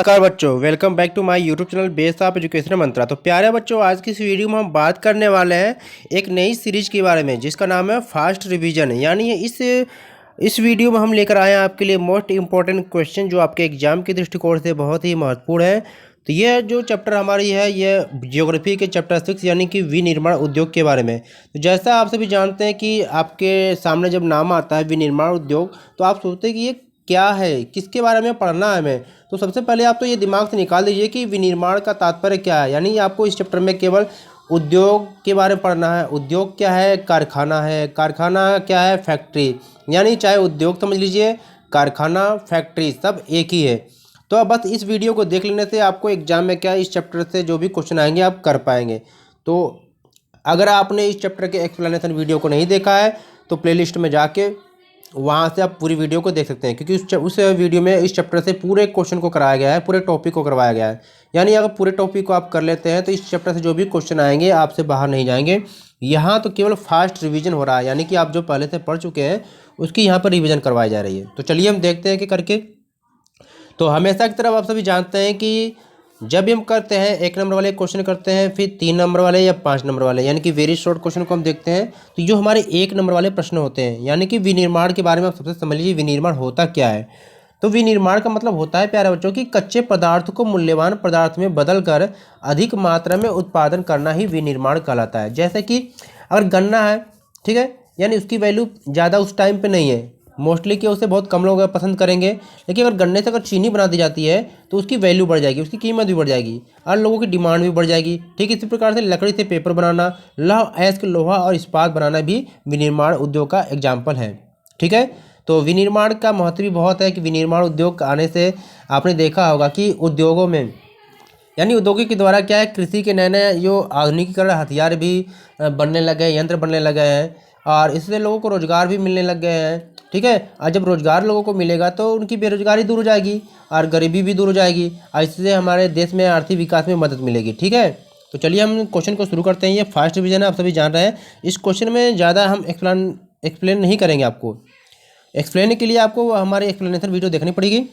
नमस्कार बच्चों, welcome back to my YouTube channel base of education Mantra. तो प्यारे बच्चों, आज की इस वीडियो में हम बात करने वाले हैं एक नई सीरीज के बारे में जिसका नाम है फास्ट रिवीजन। यानी इस वीडियो में हम लेकर आए हैं आपके लिए मोस्ट इंपॉर्टेंट क्वेश्चन जो आपके एग्जाम के दृष्टिकोण से बहुत ही महत्वपूर्ण है। तो यह जो चैप्टर हमारी है ये ज्योग्राफी के चैप्टर 6 यानी कि विनिर्माण उद्योग के बारे में। तो जैसा आप सभी जानते हैं कि आपके सामने जब नाम आता है विनिर्माण उद्योग तो आप सोचते हैं कि ये क्या है, किसके बारे में पढ़ना है हमें। तो सबसे पहले आप तो ये दिमाग से निकाल दीजिए कि विनिर्माण का तात्पर्य क्या है। यानी आपको इस चैप्टर में केवल उद्योग के बारे में पढ़ना है। उद्योग क्या है, कारखाना है, कारखाना क्या है, फैक्ट्री। यानी चाहे उद्योग समझ लीजिए, कारखाना, फैक्ट्री सब एक ही है। तो अब बस इस वीडियो को देख लेने से आपको एग्जाम में क्या इस चैप्टर से जो भी क्वेश्चन आएंगे आप कर पाएंगे। तो अगर आपने इस चैप्टर के एक्सप्लेनेशन वीडियो को नहीं देखा है तो प्लेलिस्ट में जाके वहाँ से आप पूरी वीडियो को देख सकते हैं, क्योंकि उस वीडियो में इस चैप्टर से पूरे क्वेश्चन को कराया गया है, पूरे टॉपिक को करवाया गया है। यानी अगर पूरे टॉपिक को आप कर लेते हैं तो इस चैप्टर से जो भी क्वेश्चन आएंगे आपसे बाहर नहीं जाएंगे। यहाँ तो केवल फास्ट रिवीजन हो रहा है, यानी कि आप जो पहले से पढ़ चुके हैं उसकी यहाँ पर रिवीजन करवाई जा रही है। तो चलिए हम देखते हैं कि करके। तो हमेशा की तरफ आप सभी जानते हैं कि जब भी हम करते हैं 1 नंबर वाले क्वेश्चन करते हैं, फिर 3 नंबर वाले या 5 नंबर वाले, यानी कि वेरी शॉर्ट क्वेश्चन को हम देखते हैं। तो जो हमारे 1 नंबर वाले प्रश्न होते हैं, यानी कि विनिर्माण के बारे में आप सबसे समझ लीजिए विनिर्माण होता क्या है। तो विनिर्माण का मतलब होता है प्यारे बच्चों की कच्चे पदार्थ को मूल्यवान पदार्थ में बदलकर अधिक मात्रा में उत्पादन करना ही विनिर्माण कहलाता है। जैसे कि अगर गन्ना है, ठीक है, यानी उसकी वैल्यू ज़्यादा उस टाइम पे नहीं है, मोस्टली कि उसे बहुत कम लोग पसंद करेंगे। लेकिन अगर गन्ने से अगर चीनी बना दी जाती है तो उसकी वैल्यू बढ़ जाएगी, उसकी कीमत भी बढ़ जाएगी और लोगों की डिमांड भी बढ़ जाएगी। ठीक इसी प्रकार से लकड़ी से पेपर बनाना, लौह अयस्क लोहा और इस्पात बनाना भी विनिर्माण उद्योग का एग्जाम्पल है। ठीक है, तो विनिर्माण का महत्व भी बहुत है कि विनिर्माण उद्योग आने से आपने देखा होगा कि उद्योगों में यानी उद्योगों के द्वारा क्या है, कृषि के नए नए जो आधुनिकीकरण हथियार भी बनने लगे, यंत्र बनने लगे हैं और इससे लोगों को रोजगार भी मिलने लग गए हैं। ठीक है, और जब रोजगार लोगों को मिलेगा तो उनकी बेरोजगारी दूर हो जाएगी और गरीबी भी दूर हो जाएगी और इससे हमारे देश में आर्थिक विकास में मदद मिलेगी। ठीक है, तो चलिए हम क्वेश्चन को शुरू करते हैं। ये फास्ट रिवीजन है, आप सभी जान रहे हैं। इस क्वेश्चन में ज़्यादा हम एक्सप्लेन नहीं करेंगे। आपको एक्सप्लेन के लिए आपको हमारे एक्सप्लेनेशन वीडियो देखनी पड़ेगी।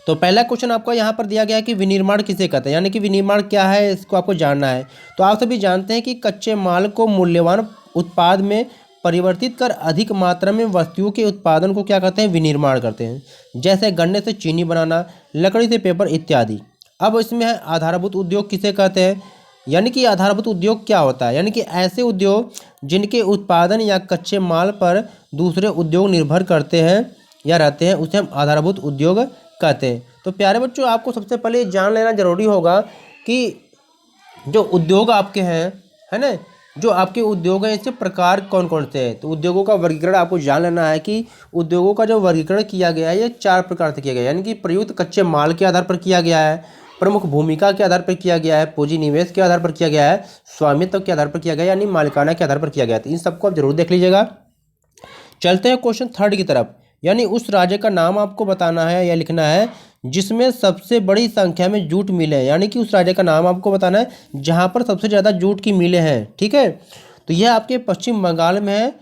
तो पहला क्वेश्चन आपको यहाँ पर दिया गया है कि विनिर्माण किसे कहते हैं, यानी कि विनिर्माण क्या है इसको आपको जानना है। तो आप सभी जानते हैं कि कच्चे माल को मूल्यवान उत्पाद में परिवर्तित कर अधिक मात्रा में वस्तुओं के उत्पादन को क्या कहते हैं, विनिर्माण करते हैं। जैसे गन्ने से चीनी बनाना, लकड़ी से पेपर इत्यादि। अब इसमें है आधारभूत उद्योग किसे कहते हैं, यानी कि आधारभूत उद्योग क्या होता है, यानी कि ऐसे उद्योग जिनके उत्पादन या कच्चे माल पर दूसरे उद्योग निर्भर करते हैं या रहते हैं उसे हम आधारभूत उद्योग कहते हैं। तो प्यारे बच्चों, आपको सबसे पहले जान लेना जरूरी होगा कि जो उद्योग आपके हैं, है ना, जो आपके उद्योग हैं इसके प्रकार कौन कौन से हैं। तो उद्योगों का वर्गीकरण आपको जान लेना है कि उद्योगों का जो वर्गीकरण किया गया है ये 4 प्रकार से किया गया है। यानी कि प्रयुक्त कच्चे माल के आधार पर किया गया है, प्रमुख भूमिका के आधार पर किया गया है, पूंजी निवेश के आधार पर किया गया है, स्वामित्व के आधार पर किया गया है, यानी मालिकाना के आधार पर किया गया है। तो इन सबको आप जरूर देख लीजिएगा। चलते हैं क्वेश्चन 3 की तरफ। यानी उस राज्य का नाम आपको बताना है या लिखना है जिसमें सबसे बड़ी संख्या में जूट मिलें हैं। यानी कि उस राज्य का नाम आपको बताना है जहां पर सबसे ज़्यादा जूट की मिलें हैं। ठीक है, तो यह आपके पश्चिम बंगाल में है,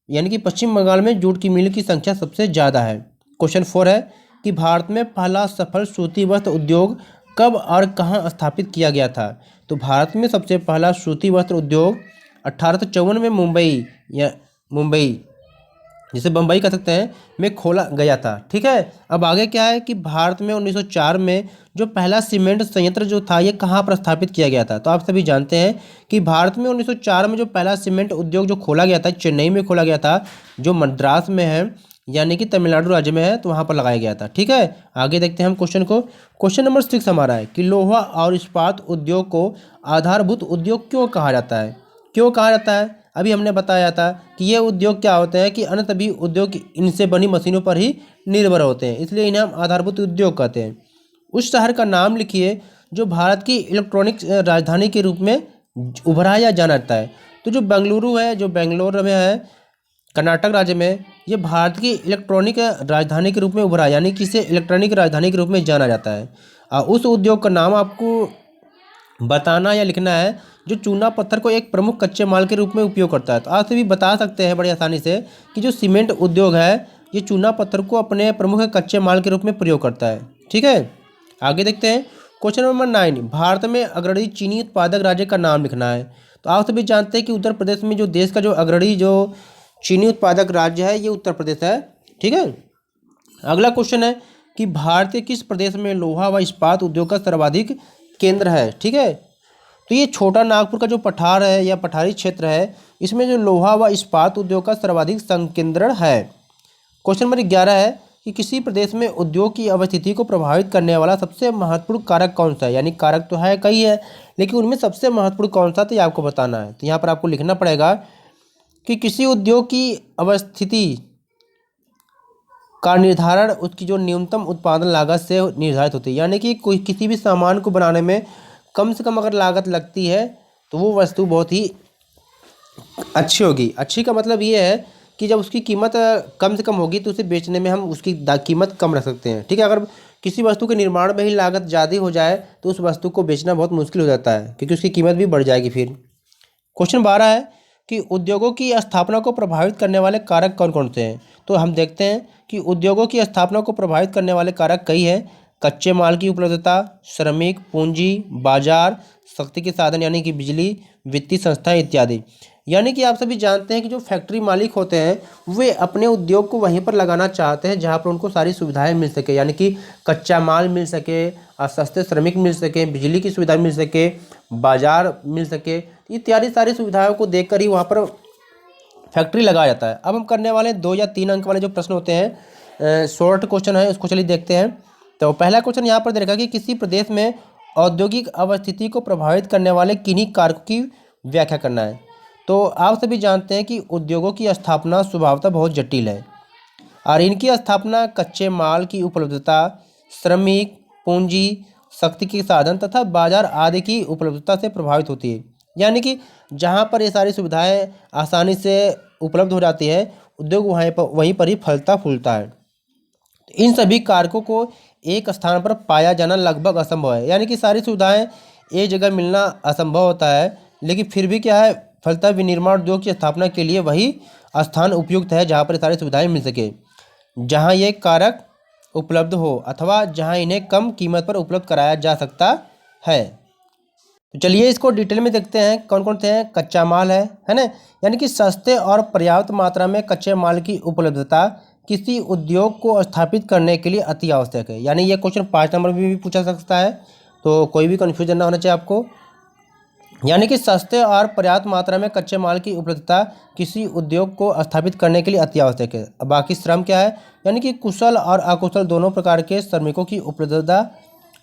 यानी कि पश्चिम बंगाल में जूट की मिल की संख्या सबसे ज़्यादा है। क्वेश्चन 4 है कि भारत में पहला सफल सूती वस्त्र उद्योग कब और कहाँ स्थापित किया गया था। तो भारत में सबसे पहला सूती वस्त्र उद्योग 1854 में मुंबई जिसे बम्बई कह सकते हैं में खोला गया था। ठीक है, अब आगे क्या है कि भारत में 1904 में जो पहला सीमेंट संयंत्र जो था ये कहाँ पर स्थापित किया गया था। तो आप सभी जानते हैं कि भारत में 1904 में जो पहला सीमेंट उद्योग जो खोला गया था चेन्नई में खोला गया था, जो मद्रास में है यानी कि तमिलनाडु राज्य में है, तो वहाँ पर लगाया गया था। ठीक है, आगे देखते हैं हम क्वेश्चन को। क्वेश्चन नंबर 6 हमारा है कि लोहा और इस्पात उद्योग को आधारभूत उद्योग क्यों कहा जाता है। क्यों कहा जाता है, अभी हमने बताया था कि ये उद्योग क्या होते हैं कि अन्य सभी उद्योग इनसे बनी मशीनों पर ही निर्भर होते हैं, इसलिए इन्हें हम आधारभूत उद्योग कहते हैं। उस शहर का नाम लिखिए जो भारत की इलेक्ट्रॉनिक राजधानी के रूप में उभरा या जाना जाता है। तो जो बेंगलुरु है, जो बेंगलोर में है कर्नाटक राज्य में, ये भारत की इलेक्ट्रॉनिक राजधानी के रूप में उभरा, यानी कि इसे इलेक्ट्रॉनिक राजधानी के रूप में जाना जाता है। उस उद्योग का नाम आपको बताना या लिखना है जो चूना पत्थर को एक प्रमुख कच्चे माल के रूप में उपयोग करता है। तो आप सभी बता सकते हैं बड़ी आसानी से कि जो सीमेंट उद्योग है ये चूना पत्थर को अपने प्रमुख कच्चे माल के रूप में प्रयोग करता है। ठीक है, आगे देखते हैं क्वेश्चन नंबर 9, भारत में अग्रणी चीनी उत्पादक राज्य का नाम लिखना है। तो आप सभी जानते हैं कि उत्तर प्रदेश में जो देश का जो अग्रणी जो चीनी उत्पादक राज्य है ये उत्तर प्रदेश है। ठीक है। अगला क्वेश्चन है कि भारत के किस प्रदेश में लोहा व इस्पात उद्योग का सर्वाधिक केंद्र है। ठीक है। तो ये छोटा नागपुर का जो पठार है या पठारी क्षेत्र है, इसमें जो लोहा व इस्पात उद्योग का सर्वाधिक संकेंद्रण है। क्वेश्चन नंबर 11 है कि किसी प्रदेश में उद्योग की अवस्थिति को प्रभावित करने वाला सबसे महत्वपूर्ण कारक कौन सा है। यानी कारक तो है कई है, लेकिन उनमें सबसे महत्वपूर्ण कौन सा, तो ये आपको बताना है। तो यहाँ पर आपको लिखना पड़ेगा कि किसी उद्योग की अवस्थिति का निर्धारण उसकी जो न्यूनतम उत्पादन लागत से निर्धारित होती है। यानी कि कोई किसी भी सामान को बनाने में कम से कम अगर लागत लगती है तो वो वस्तु बहुत ही अच्छी होगी। अच्छी का मतलब ये है कि जब उसकी कीमत कम से कम होगी तो उसे बेचने में हम उसकी कीमत कम रख सकते हैं। ठीक है। अगर किसी वस्तु के निर्माण में ही लागत ज़्यादा हो जाए तो उस वस्तु को बेचना बहुत मुश्किल हो जाता है, क्योंकि उसकी कीमत भी बढ़ जाएगी फिर। क्वेश्चन 12 है कि उद्योगों की स्थापना को प्रभावित करने वाले कारक कौन कौन से हैं। तो हम देखते हैं कि उद्योगों की स्थापना को प्रभावित करने वाले कारक कई हैं। कच्चे माल की उपलब्धता, श्रमिक, पूंजी, बाजार, शक्ति के साधन यानी कि बिजली, वित्तीय संस्थाएं इत्यादि। यानी कि आप सभी जानते हैं कि जो फैक्ट्री मालिक होते हैं वे अपने उद्योग को वहीं पर लगाना चाहते हैं जहां पर उनको सारी सुविधाएं मिल सके। यानी कि कच्चा माल मिल सके, सस्ते श्रमिक मिल सके, बिजली की सुविधा मिल सके, बाजार मिल सके, इत्यादि सारी सुविधाओं को देखकर ही वहाँ पर फैक्ट्री लगाया जाता है। अब हम करने वाले 2 या 3 अंक वाले जो प्रश्न होते हैं, शॉर्ट क्वेश्चन है, उसको चलिए देखते हैं। तो पहला क्वेश्चन यहाँ पर दे रखा कि किसी प्रदेश में औद्योगिक अवस्थिति को प्रभावित करने वाले किन्हीं कारकों की व्याख्या करना है। तो आप सभी जानते हैं कि उद्योगों की स्थापना स्वभावतः बहुत जटिल है और इनकी स्थापना कच्चे माल की उपलब्धता, श्रमिक, पूंजी, शक्ति के साधन तथा बाजार आदि की उपलब्धता से प्रभावित होती है। यानी कि जहाँ पर ये सारी सुविधाएं आसानी से उपलब्ध हो जाती है, उद्योग वहीं पर ही फलता फूलता है। इन सभी कारकों को एक स्थान पर पाया जाना लगभग असंभव है। यानी कि सारी सुविधाएं एक जगह मिलना असंभव होता है, लेकिन फिर भी क्या है, फलतः विनिर्माण उद्योग की स्थापना के लिए वही स्थान उपयुक्त है जहाँ पर सारी सुविधाएं मिल सके, जहाँ ये कारक उपलब्ध हो अथवा जहाँ इन्हें कम कीमत पर उपलब्ध कराया जा सकता है। तो चलिए इसको डिटेल में देखते हैं कौन कौन से हैं। कच्चा माल है ना। यानी कि सस्ते और पर्याप्त मात्रा में कच्चे माल की उपलब्धता किसी उद्योग को स्थापित करने के लिए अति आवश्यक है। यानी ये क्वेश्चन 5 नंबर में भी पूछा सकता है, तो कोई भी कन्फ्यूजन ना होना चाहिए आपको। यानी कि सस्ते और पर्याप्त मात्रा में कच्चे माल की उपलब्धता किसी उद्योग को स्थापित करने के लिए अति आवश्यक है। बाकी श्रम क्या है, यानी कि कुशल और अकुशल दोनों प्रकार के श्रमिकों की उपलब्धता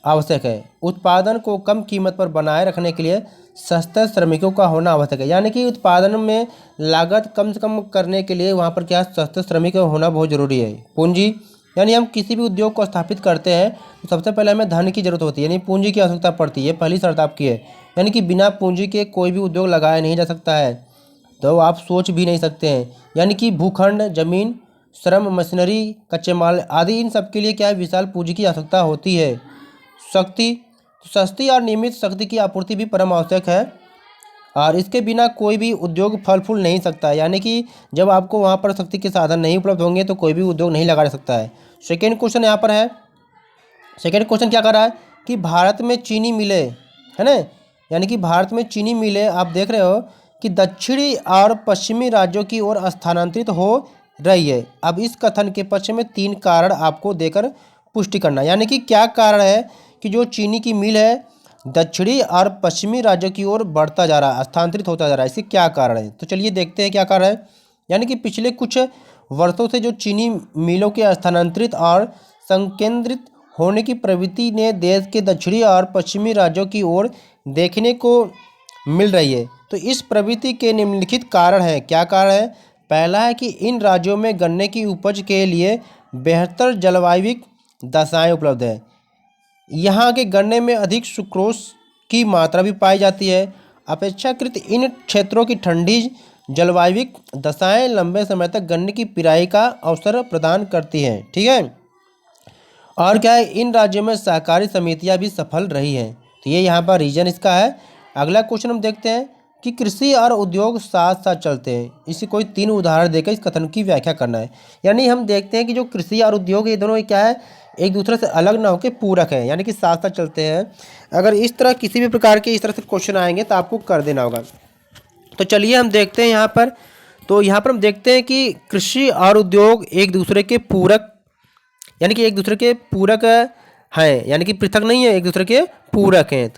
आवश्यक है। उत्पादन को कम कीमत पर बनाए रखने के लिए सस्ते श्रमिकों का होना आवश्यक है। यानी कि उत्पादन में लागत कम से कम करने के लिए वहाँ पर क्या सस्ते श्रमिक होना बहुत ज़रूरी है। पूंजी, यानी हम किसी भी उद्योग को स्थापित करते हैं तो सबसे पहले हमें धन की जरूरत होती है, यानी पूंजी की आवश्यकता पड़ती है। पहली शर्त आपकी है, यानी कि बिना पूंजी के कोई भी उद्योग लगाया नहीं जा सकता है, तो आप सोच भी नहीं सकते हैं। यानी कि भूखंड, जमीन, श्रम, मशीनरी, कच्चे माल आदि इन सब के लिए क्या है, विशाल पूंजी की आवश्यकता होती है। शक्ति, सस्ती और नियमित शक्ति की आपूर्ति भी परम आवश्यक है और इसके बिना कोई भी उद्योग फल फूल नहीं सकता। यानी कि जब आपको वहाँ पर शक्ति के साधन नहीं उपलब्ध होंगे तो कोई भी उद्योग नहीं लगा सकता है। सेकेंड क्वेश्चन यहाँ पर है, सेकेंड क्वेश्चन क्या कर रहा है कि भारत में चीनी मिलें, है ना। यानी कि भारत में चीनी मिलें आप देख रहे हो कि दक्षिणी और पश्चिमी राज्यों की ओर स्थानांतरित हो रही है। अब इस कथन के पक्ष में 3 कारण आपको देकर पुष्टि करना। यानी कि क्या कारण है कि जो चीनी की मिल है दक्षिणी और पश्चिमी राज्यों की ओर बढ़ता जा रहा है, स्थानांतरित होता जा रहा है, इसके क्या कारण है। तो चलिए देखते हैं क्या कारण है। यानी कि पिछले कुछ वर्षों से जो चीनी मिलों के स्थानांतरित और संकेंद्रित होने की प्रवृत्ति ने देश के दक्षिणी और पश्चिमी राज्यों की ओर देखने को मिल रही है। तो इस प्रवृत्ति के निम्नलिखित कारण हैं। क्या कारण है, पहला है कि इन राज्यों में गन्ने की उपज के लिए बेहतर जलवायविक दशाएं उपलब्ध है। यहाँ के गन्ने में अधिक सुक्रोज की मात्रा भी पाई जाती है। अपेक्षाकृत इन क्षेत्रों की ठंडी जलवायविक दशाएं लंबे समय तक गन्ने की पिराई का अवसर प्रदान करती हैं। ठीक है। और क्या है, इन राज्यों में सहकारी समितियां भी सफल रही हैं। तो ये यहाँ पर रीजन इसका है। अगला क्वेश्चन हम देखते हैं कि कृषि और उद्योग साथ साथ चलते हैं। इसे कोई 3 उदाहरण देकर इस कथन की व्याख्या करना है। यानी हम देखते हैं कि जो कृषि और उद्योग ये दोनों क्या है, एक दूसरे से अलग ना होकर पूरक हैं, यानी कि साथ साथ चलते हैं। अगर इस तरह किसी भी प्रकार के इस तरह से क्वेश्चन आएंगे तो आपको कर देना होगा। तो चलिए हम देखते हैं यहाँ पर। तो यहाँ पर हम देखते हैं कि कृषि और उद्योग एक दूसरे के पूरक, यानी कि एक दूसरे के पूरक हैं, यानी कि पृथक नहीं है, एक दूसरे के पूरक हैं।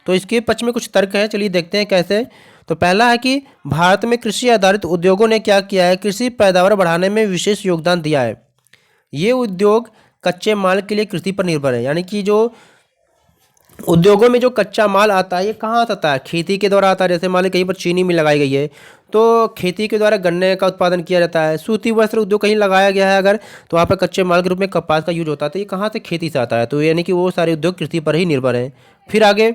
तो इसके पक्ष में कुछ तर्क है, चलिए देखते हैं कैसे। तो पहला है कि भारत में कृषि आधारित उद्योगों ने क्या किया है, कृषि पैदावार बढ़ाने में विशेष योगदान दिया है। ये उद्योग कच्चे माल के लिए कृषि पर निर्भर है, यानी कि जो उद्योगों में जो कच्चा माल आता है ये कहाँ से आता है, खेती के द्वारा आता है। जैसे मान लीजिए कहीं पर चीनी मिल लगाई गई है तो खेती के द्वारा गन्ने का उत्पादन किया जाता है। सूती वस्त्र उद्योग कहीं लगाया गया है अगर, तो वहाँ पर कच्चे माल के रूप में कपास का यूज होता है। तो ये कहाँ से, खेती से आता है। तो यानी कि वो सारे उद्योग कृषि पर ही निर्भर हैं। फिर आगे,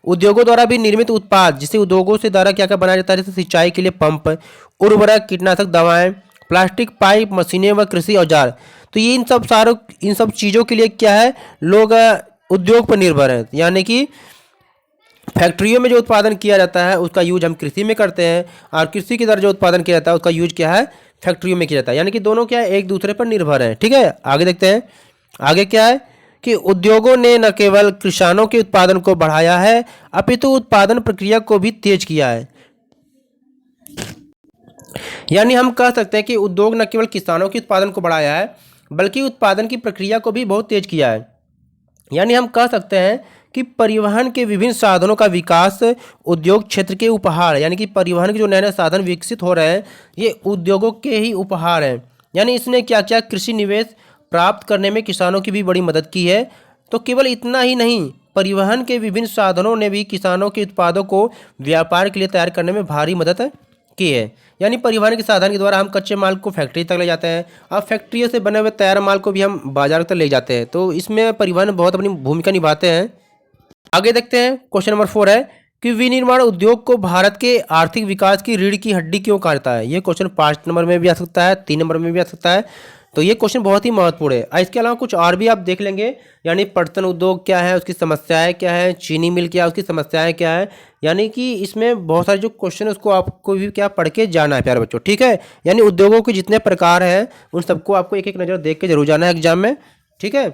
उद्योगों द्वारा भी निर्मित उत्पाद, जिसे उद्योगों से द्वारा क्या क्या बनाया जाता है, जैसे सिंचाई के लिए पंप, उर्वरक, कीटनाशक दवाएं, प्लास्टिक पाइप, मशीनें व कृषि औजार। तो ये इन सब चीज़ों के लिए क्या है, लोग उद्योग पर निर्भर हैं। यानी कि फैक्ट्रियों में जो उत्पादन किया जाता है उसका यूज हम कृषि में करते हैं, और कृषि के द्वारा जो उत्पादन किया जाता है उसका यूज क्या है, फैक्ट्रियों में किया जाता है। यानी कि दोनों क्या है, एक दूसरे पर निर्भर हैं। ठीक है, आगे देखते हैं। आगे क्या है कि उद्योगों ने न केवल किसानों के उत्पादन को बढ़ाया है, अपितु उत्पादन प्रक्रिया को भी तेज किया है। यानी हम कह सकते हैं कि उद्योग न केवल किसानों के उत्पादन को बढ़ाया है, बल्कि उत्पादन की प्रक्रिया को भी बहुत तेज किया है। यानी हम कह सकते हैं कि परिवहन के विभिन्न साधनों का विकास उद्योग क्षेत्र के उपहार, यानी कि परिवहन के जो नए नए साधन विकसित हो रहे हैं ये उद्योगों के ही उपहार हैं। यानी इसने क्या क्या, कृषि निवेश प्राप्त करने में किसानों की भी बड़ी मदद की है। तो केवल इतना ही नहीं, परिवहन के विभिन्न साधनों ने भी किसानों के उत्पादों को व्यापार के लिए तैयार करने में भारी मदद की है। यानी परिवहन के साधन के द्वारा हम कच्चे माल को फैक्ट्री तक ले जाते हैं, और फैक्ट्रियों से बने हुए तैयार माल को भी हम बाजार तक ले जाते हैं। तो इसमें परिवहन बहुत अपनी भूमिका निभाते हैं। आगे देखते हैं, क्वेश्चन नंबर 4 है कि विनिर्माण उद्योग को भारत के आर्थिक विकास की रीढ़ की हड्डी क्यों कहता है। ये क्वेश्चन 5 नंबर में भी आ सकता है, 3 नंबर में भी आ सकता है। तो ये क्वेश्चन बहुत ही महत्वपूर्ण है। इसके अलावा कुछ और भी आप देख लेंगे, यानी पटसन उद्योग क्या है, उसकी समस्याएं क्या है, चीनी मिल क्या है, उसकी समस्याएं क्या है। यानी कि इसमें बहुत सारे जो क्वेश्चन है उसको आपको भी क्या पढ़ के जाना है प्यारे बच्चों। ठीक है, यानी उद्योगों के जितने प्रकार हैं उन सबको आपको एक एक नज़र देख के जरूर जाना है एग्जाम में। ठीक है,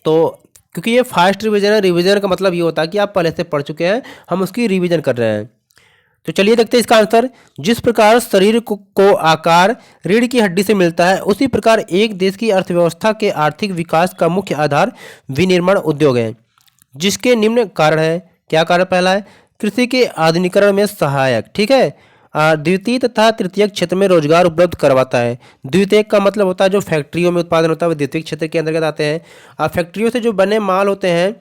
तो क्योंकि ये फास्ट रिवीजन है, रिवीजन का मतलब ये होता है कि आप पहले से पढ़ चुके हैं, हम उसकी रिवीजन कर रहे हैं। तो चलिए देखते हैं इसका आंसर। जिस प्रकार शरीर को आकार रीढ़ की हड्डी से मिलता है, उसी प्रकार एक देश की अर्थव्यवस्था के आर्थिक विकास का मुख्य आधार विनिर्माण उद्योग है, जिसके निम्न कारण है। क्या कारण? पहला है कृषि के आधुनिकीकरण में सहायक। ठीक है, द्वितीय तथा तृतीय क्षेत्र में रोजगार उपलब्ध करवाता है। द्वितीय का मतलब होता है जो फैक्ट्रियों में उत्पादन होता है वो द्वितीय क्षेत्र के अंतर्गत आते हैं। और फैक्ट्रियों से जो बने माल होते हैं,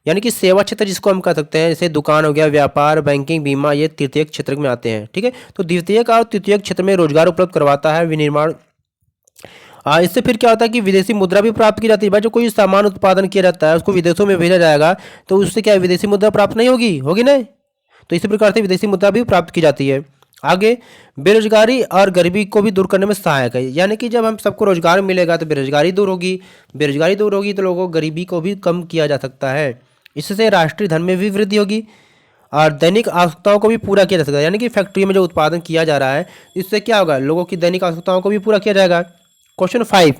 यानी कि सेवा क्षेत्र जिसको हम कह सकते हैं, जैसे दुकान हो गया, व्यापार, बैंकिंग, बीमा, ये तृतीय क्षेत्र में आते हैं। ठीक है, तो द्वितीय और तृतीय क्षेत्र में रोजगार उपलब्ध करवाता है विनिर्माण। इससे फिर क्या होता है कि विदेशी मुद्रा भी प्राप्त की जाती है। भाई जो कोई सामान उत्पादन किया जाता है उसको विदेशों में भेजा जाएगा तो उससे क्या विदेशी मुद्रा प्राप्त नहीं होगी, होगी नहीं। तो इसी प्रकार से विदेशी मुद्रा भी प्राप्त की जाती है। आगे, बेरोजगारी और गरीबी को भी दूर करने में सहायक है। यानी कि जब हम सबको रोजगार मिलेगा तो बेरोजगारी दूर होगी, बेरोजगारी दूर होगी तो लोगों को गरीबी को भी कम किया जा सकता है। इससे राष्ट्रीय धन में भी वृद्धि होगी और दैनिक आवश्यकताओं को भी पूरा किया जा सकता है। यानी कि फैक्ट्री में जो उत्पादन किया जा रहा है इससे क्या होगा, लोगों की दैनिक आवश्यकताओं को भी पूरा किया जाएगा। क्वेश्चन 5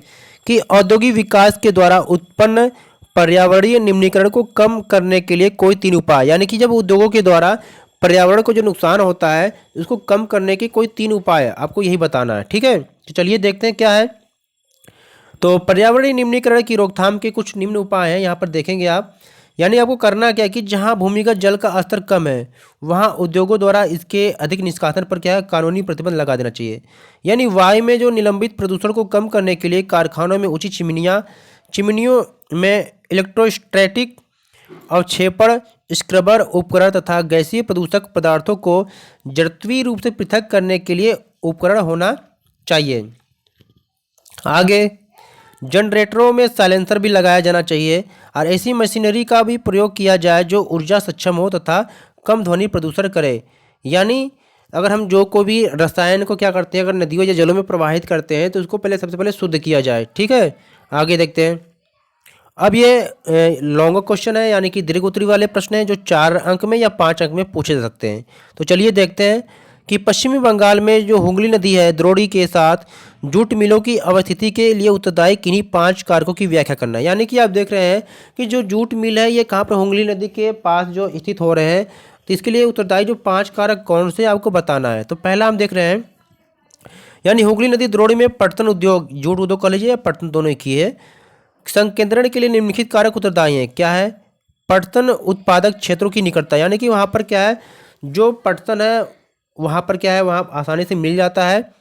कि औद्योगिक विकास के द्वारा उत्पन्न पर्यावरणीय निम्नीकरण को कम करने के लिए कोई 3 उपाय। यानी कि जब उद्योगों के द्वारा पर्यावरण को जो नुकसान होता है उसको कम करने के कोई 3 उपाय आपको यही बताना है। ठीक है, तो चलिए देखते हैं क्या है। तो पर्यावरणीय निम्नीकरण की रोकथाम के कुछ निम्न उपाय हैं, यहाँ पर देखेंगे आप। यानी आपको करना क्या है कि जहाँ भूमिगत जल का स्तर कम है वहाँ उद्योगों द्वारा इसके अधिक निष्कासन पर क्या है, कानूनी प्रतिबंध लगा देना चाहिए। यानी वायु में जो निलंबित प्रदूषण को कम करने के लिए कारखानों में उचित चिमनियों में इलेक्ट्रोस्टैटिक अवक्षेपण स्क्रबर उपकरण तथा गैसीय प्रदूषक पदार्थों को जड़त्वीय रूप से पृथक करने के लिए उपकरण होना चाहिए। आगे, जनरेटरों में साइलेंसर भी लगाया जाना चाहिए और ऐसी मशीनरी का भी प्रयोग किया जाए जो ऊर्जा सक्षम हो तथा कम ध्वनि प्रदूषण करे। यानी अगर हम जो को भी रसायन को क्या करते हैं, अगर नदियों या जलों में प्रवाहित करते हैं तो उसको पहले सबसे पहले शुद्ध किया जाए। ठीक है, आगे देखते हैं। अब ये लॉन्ग क्वेश्चन है, यानी कि दीर्घ उत्तरी वाले प्रश्न हैं जो 4 अंक में या 5 अंक में पूछे जा सकते हैं। तो चलिए देखते हैं कि पश्चिमी बंगाल में जो हुगली नदी है द्रोणी के साथ जूट मिलों की अवस्थिति के लिए उत्तरदायी किन्हीं 5 कारकों की व्याख्या करना। यानी कि आप देख रहे हैं कि जो जूट मिल है ये कहाँ पर, हुगली नदी के पास जो स्थित हो रहे हैं, तो इसके लिए उत्तरदायी जो 5 कारक कौन से आपको बताना है। तो पहला हम देख रहे हैं, यानी हुगली नदी द्रोणी में पटसन उद्योग, जूट उद्योग कह लीजिए या पटसन, दोनों एक ही है, संकेंद्रण के लिए निम्नलिखित कारक उत्तरदायी हैं। क्या है? पटसन उत्पादक क्षेत्रों की निकटता, यानी कि वहाँ पर क्या है, जो पटसन है वहाँ पर क्या है, वहाँ आसानी से मिल जाता है।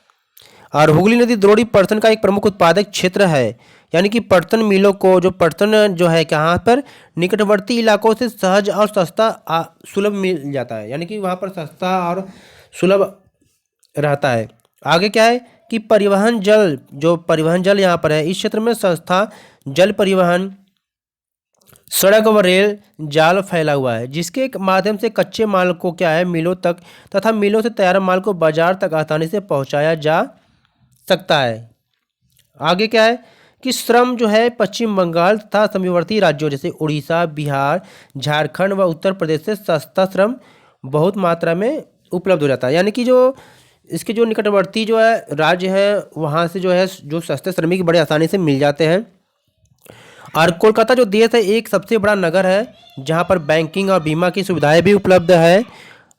और हुगली नदी द्रोणी पटसन का एक प्रमुख उत्पादक क्षेत्र है, यानी कि पटसन मिलों को, जो पटसन जो है कहाँ पर, निकटवर्ती इलाकों से सहज और सस्ता सुलभ मिल जाता है, यानी कि वहाँ पर सस्ता और सुलभ रहता है। आगे क्या है कि परिवहन जल, जो परिवहन जल यहाँ पर है, इस क्षेत्र में संस्था जल परिवहन, सड़क व रेल जाल फैला हुआ है, जिसके माध्यम से कच्चे माल को क्या है, मिलों तक तथा मिलों से तैयार माल को बाजार तक आसानी से पहुंचाया जा सकता है। आगे क्या है कि श्रम जो है पश्चिम बंगाल तथा समीपवर्ती राज्यों जैसे उड़ीसा, बिहार, झारखंड व उत्तर प्रदेश से सस्ता श्रम बहुत मात्रा में उपलब्ध हो जाता है, यानी कि जो इसके जो निकटवर्ती जो है राज्य है वहाँ से जो है जो सस्ते श्रमिक बड़े आसानी से मिल जाते हैं। और कोलकाता जो देश है एक सबसे बड़ा नगर है जहाँ पर बैंकिंग और बीमा की सुविधाएं भी उपलब्ध है।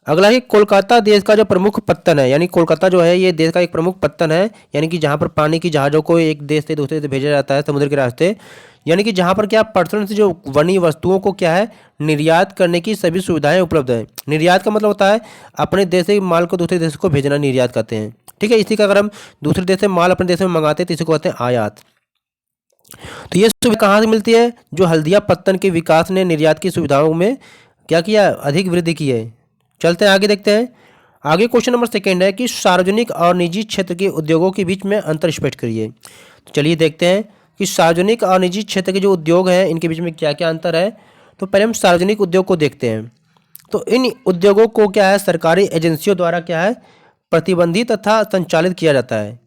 अगला है कोलकाता देश का जो प्रमुख पत्तन है, यानी कोलकाता जो है ये देश का एक प्रमुख पत्तन है, यानी कि जहाँ पर पानी की जहाज़ों को एक देश से दूसरे से भेजा जाता है समुद्र के रास्ते, यानी कि जहाँ पर क्या पटसन से जो बनी वस्तुओं को क्या है, निर्यात करने की सभी सुविधाएं उपलब्ध है। निर्यात का मतलब होता है अपने देश से माल को दूसरे देश को भेजना, निर्यात करते हैं। ठीक है, इसी का अगर हम दूसरे देश से माल अपने देश में मंगाते हैं तो इसी को कहते हैं आयात। तो ये सुविधा कहाँ से मिलती है? जो हल्दिया पत्तन के विकास ने निर्यात की सुविधाओं में क्या किया, अधिक वृद्धि की है। चलते हैं आगे, देखते हैं आगे। क्वेश्चन नंबर सेकेंड है कि सार्वजनिक और निजी क्षेत्र के उद्योगों के बीच में अंतर स्पष्ट करिए। तो चलिए देखते हैं कि सार्वजनिक और निजी क्षेत्र के जो उद्योग हैं इनके बीच में क्या क्या अंतर है। तो पहले हम सार्वजनिक उद्योग को देखते हैं। तो इन उद्योगों को क्या है, सरकारी एजेंसियों द्वारा क्या है, प्रतिबंधित तथा संचालित किया जाता है,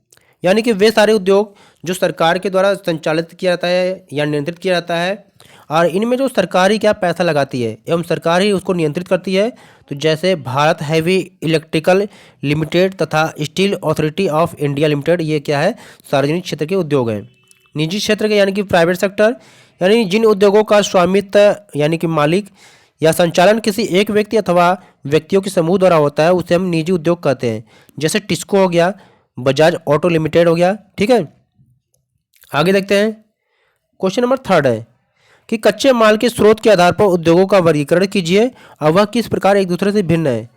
यानी कि वे सारे उद्योग जो सरकार के द्वारा संचालित किया जाता है या नियंत्रित किया जाता है, और इनमें जो सरकार ही क्या पैसा लगाती है एवं सरकार ही उसको नियंत्रित करती है। तो जैसे भारत हैवी इलेक्ट्रिकल लिमिटेड तथा steel authority of India limited, ये क्या है, सार्वजनिक क्षेत्र के उद्योग हैं। निजी क्षेत्र के यानी कि प्राइवेट सेक्टर, यानी जिन उद्योगों का स्वामित्व यानी कि मालिक या संचालन किसी एक व्यक्ति अथवा व्यक्तियों के समूह द्वारा होता है, उसे हम निजी उद्योग कहते हैं। जैसे टिस्को हो गया, बजाज ऑटो लिमिटेड हो गया। ठीक है, आगे देखते हैं। क्वेश्चन नंबर थर्ड है कि कच्चे माल के स्रोत के आधार पर उद्योगों का वर्गीकरण कीजिए और वह किस प्रकार एक दूसरे से भिन्न है।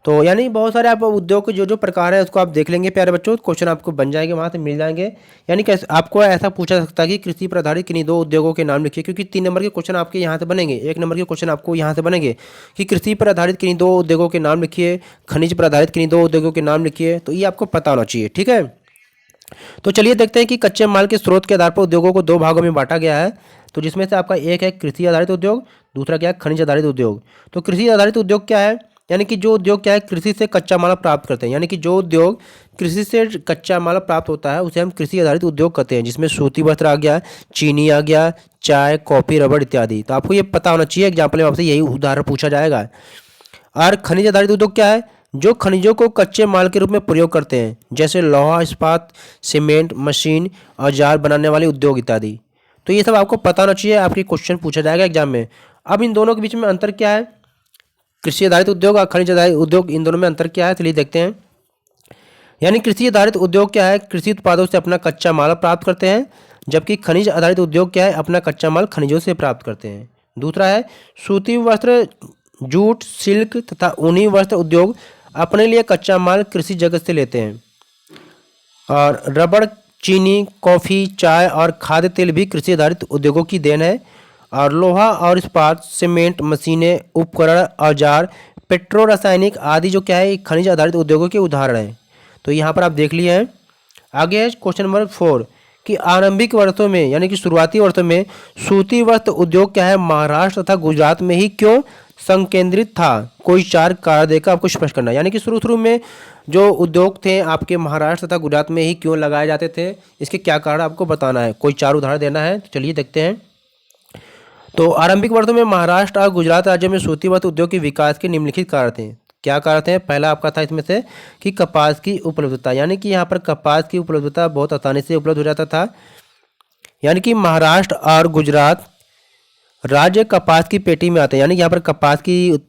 तो यानी बहुत सारे आप उद्योग के जो जो प्रकार है उसको आप देख लेंगे प्यारे बच्चों, क्वेश्चन आपको बन जाएंगे, वहाँ से मिल जाएंगे। यानी कैसे आपको ऐसा पूछा जा सकता है कि कृषि पर आधारित किन्हीं 2 उद्योगों के नाम लिखिए, क्योंकि 3 नंबर के क्वेश्चन आपके यहाँ से बनेंगे, 1 नंबर के क्वेश्चन आपको यहाँ से बनेंगे कि कृषि पर आधारित किन्हीं 2 उद्योगों के नाम लिखिए, खनिज पर आधारित किन्हीं 2 उद्योगों के नाम लिखिए। तो ये आपको पता होना चाहिए। ठीक है, तो चलिए देखते हैं कि कच्चे माल के स्रोत के आधार पर उद्योगों को 2 भागों में बांटा गया है। तो जिसमें से आपका एक है कृषि आधारित उद्योग, दूसरा क्या है, खनिज आधारित उद्योग। तो कृषि आधारित उद्योग क्या है, यानी कि जो उद्योग क्या है कृषि से कच्चा माल प्राप्त करते हैं, यानी कि जो उद्योग कृषि से कच्चा माल प्राप्त होता है उसे हम कृषि आधारित उद्योग कहते हैं, जिसमें सूती वस्त्र आ गया, चीनी आ गया, चाय, कॉफी, रबड़ इत्यादि। तो आपको ये पता होना चाहिए, एग्जाम्पल में आपसे यही उदाहरण पूछा जाएगा। और खनिज आधारित उद्योग क्या है, जो खनिजों को कच्चे माल के रूप में प्रयोग करते हैं, जैसे लोहा, इस्पात, सीमेंट, मशीन, औजार बनाने वाले उद्योग इत्यादि। तो ये सब आपको पता होना चाहिए, आपके क्वेश्चन पूछा जाएगा एग्जाम में। अब इन दोनों के बीच में अंतर क्या है, कृषि आधारित उद्योग और खनिज आधारित उद्योग, इन दोनों में अंतर क्या है, चलिए देखते हैं। यानी कृषि आधारित उद्योग क्या है, कृषि उत्पादों से अपना कच्चा माल प्राप्त करते हैं, जबकि खनिज आधारित उद्योग क्या है, अपना कच्चा माल खनिजों से प्राप्त करते हैं। दूसरा है सूती वस्त्र, जूट, सिल्क तथा ऊनी वस्त्र उद्योग अपने लिए कच्चा माल कृषि जगत से लेते हैं। और रबड़, चीनी, कॉफ़ी, चाय और खाद्य तेल भी कृषि आधारित उद्योगों की देन है। और लोहा और इस्पात, सीमेंट, मशीनें, उपकरण, औजार, पेट्रो रासायनिक आदि जो क्या है खनिज आधारित उद्योगों के उदाहरण हैं। तो यहाँ पर आप देख लिए हैं। आगे है क्वेश्चन नंबर 4 कि आरंभिक वर्षों में यानी कि शुरुआती वर्षों में सूती वस्त्र उद्योग क्या है महाराष्ट्र तथा गुजरात में ही क्यों संकेंद्रित था, कोई 4 कारण देकर आपको स्पष्ट करना है। यानी कि शुरू में जो उद्योग थे आपके महाराष्ट्र तथा गुजरात में ही क्यों लगाए जाते थे, इसके क्या कारण आपको बताना है, कोई 4 उदाहरण देना है। तो चलिए देखते हैं। तो आरंभिक वर्षों में महाराष्ट्र और गुजरात राज्यों में सूती वस्त्र उद्योग के विकास के निम्नलिखित कारण थे। क्या कारण थे? पहला आपका था इसमें से कि कपास की उपलब्धता, यानी कि यहाँ पर कपास की उपलब्धता बहुत आसानी से उपलब्ध हो जाता था। यानी कि महाराष्ट्र और गुजरात राज्य कपास की पेटी में आते हैं, यानी कि यहाँ पर कपास की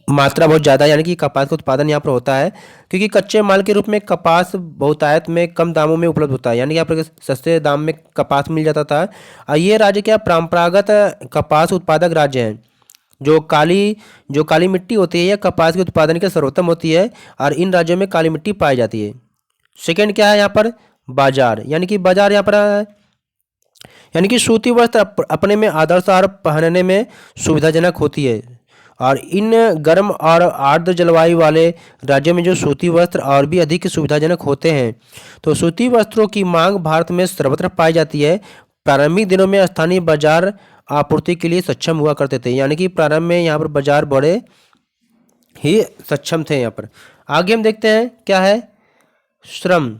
मात्रा बहुत ज़्यादा है, यानी कि कपास का उत्पादन यहाँ पर होता है, क्योंकि कच्चे माल के रूप में कपास बहुतायत में कम दामों में उपलब्ध होता है, यानी कि यहाँ पर सस्ते दाम में कपास मिल जाता था। और ये राज्य क्या परंपरागत कपास उत्पादक राज्य हैं। जो काली मिट्टी होती है यह कपास के उत्पादन के सर्वोत्तम होती है, और इन राज्यों में काली मिट्टी पाई जाती है। सेकेंड क्या है यहाँ पर? बाजार, यानी कि बाजार यहाँ पर यानी कि सूती वस्त्र अपने में आदर्श और पहनने में सुविधाजनक होती है, और इन गर्म और आर्द्र जलवायु वाले राज्यों में जो सूती वस्त्र और भी अधिक सुविधाजनक होते हैं। तो सूती वस्त्रों की मांग भारत में सर्वत्र पाई जाती है। प्रारंभिक दिनों में स्थानीय बाजार आपूर्ति के लिए सक्षम हुआ करते थे, यानी कि प्रारंभ में यहाँ पर बाजार बड़े ही सक्षम थे। यहाँ पर आगे हम देखते हैं क्या है? श्रम।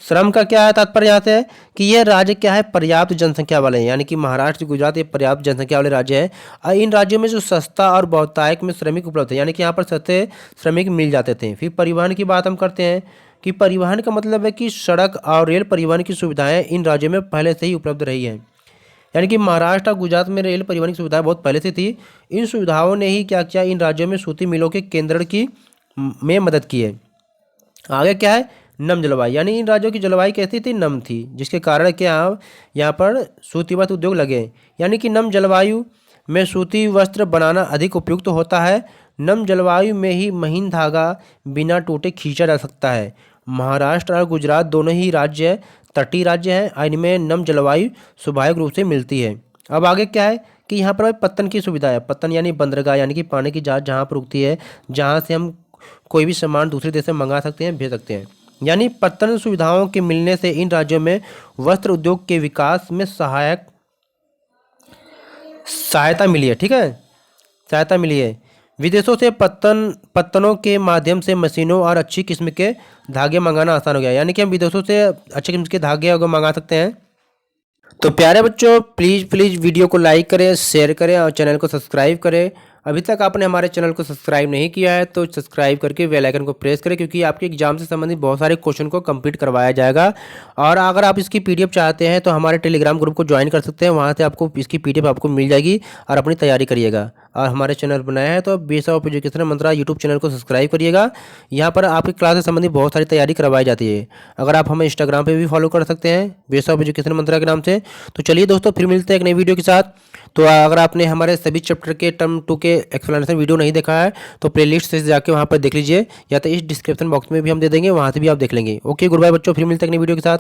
श्रम का क्या है तात्पर्य यहाँ से है कि यह राज्य क्या है? पर्याप्त जनसंख्या वाले हैं, यानी कि महाराष्ट्र गुजरात ये पर्याप्त जनसंख्या वाले राज्य हैं, और इन राज्यों में जो सस्ता और बहुतायत में श्रमिक उपलब्ध है, यानी कि यहाँ पर सस्ते श्रमिक मिल जाते थे। फिर परिवहन की बात हम करते हैं कि परिवहन का मतलब है कि सड़क और रेल परिवहन की सुविधाएं इन राज्यों में पहले से ही उपलब्ध रही हैं, यानी कि महाराष्ट्र और गुजरात में रेल परिवहन की सुविधाएं बहुत पहले से थी। इन सुविधाओं ने ही क्या किया? इन राज्यों में सूती मिलों के केंद्रण की में मदद की है। आगे क्या है? नम जलवायु, यानी इन राज्यों की जलवायु कैसी थी? नम थी, जिसके कारण क्या यहाँ पर सूती वस्त्र उद्योग लगे, यानी कि नम जलवायु में सूती वस्त्र बनाना अधिक उपयुक्त होता है। नम जलवायु में ही महीन धागा बिना टूटे खींचा जा सकता है। महाराष्ट्र और गुजरात दोनों ही राज्य तटीय राज्य हैं, और इनमें नम जलवायु स्वाभाविक रूप से मिलती है। अब आगे क्या है कि यहाँ पर पत्तन की सुविधा है। पत्तन यानी बंदरगाह, यानी कि पानी की जहाज जहाँ पर रुकती है, जहाँ से हम कोई भी सामान दूसरे देश से मंगा सकते हैं, भेज सकते हैं। यानी पत्तन सुविधाओं के मिलने से इन राज्यों में वस्त्र उद्योग के विकास में सहायता मिली है। ठीक है, सहायता मिली है। विदेशों से पत्तनों के माध्यम से मशीनों और अच्छी किस्म के धागे मंगाना आसान हो गया, यानी कि हम विदेशों से अच्छी किस्म के धागे अगर मंगा सकते हैं। तो प्यारे बच्चों, प्लीज़ वीडियो को लाइक करें, शेयर करें और चैनल को सब्सक्राइब करें। अभी तक आपने हमारे चैनल को सब्सक्राइब नहीं किया है तो सब्सक्राइब करके बेल आइकन को प्रेस करें, क्योंकि आपके एग्जाम से संबंधित बहुत सारे क्वेश्चन को कंप्लीट करवाया जाएगा। और अगर आप इसकी पीडीएफ चाहते हैं तो हमारे टेलीग्राम ग्रुप को ज्वाइन कर सकते हैं, वहाँ से आपको इसकी पीडीएफ आपको मिल जाएगी और अपनी तैयारी करिएगा। और हमारे चैनल बनाया है तो base of education Mantra YouTube channel को सब्सक्राइब करिएगा। यहाँ पर आपकी क्लास से संबंधित बहुत सारी तैयारी करवाई जाती है। अगर आप हमें इंस्टाग्राम पे भी फॉलो कर सकते हैं बेस ऑफ एजुकेशन मंत्रा के नाम से। तो चलिए दोस्तों, फिर मिलते हैं एक नई वीडियो के साथ। तो अगर आपने हमारे सभी चैप्टर के टर्म 2 के एक्सप्लेनेशन वीडियो नहीं देखा है तो प्लेलिस्ट से जाके वहाँ पर देख लीजिए, या तो इस डिस्क्रिप्शन बॉक्स में भी हम दे देंगे, वहाँ से भी आप देख लेंगे। ओके, गुड बाय बच्चों, फिर मिलते हैं एक नई वीडियो के साथ।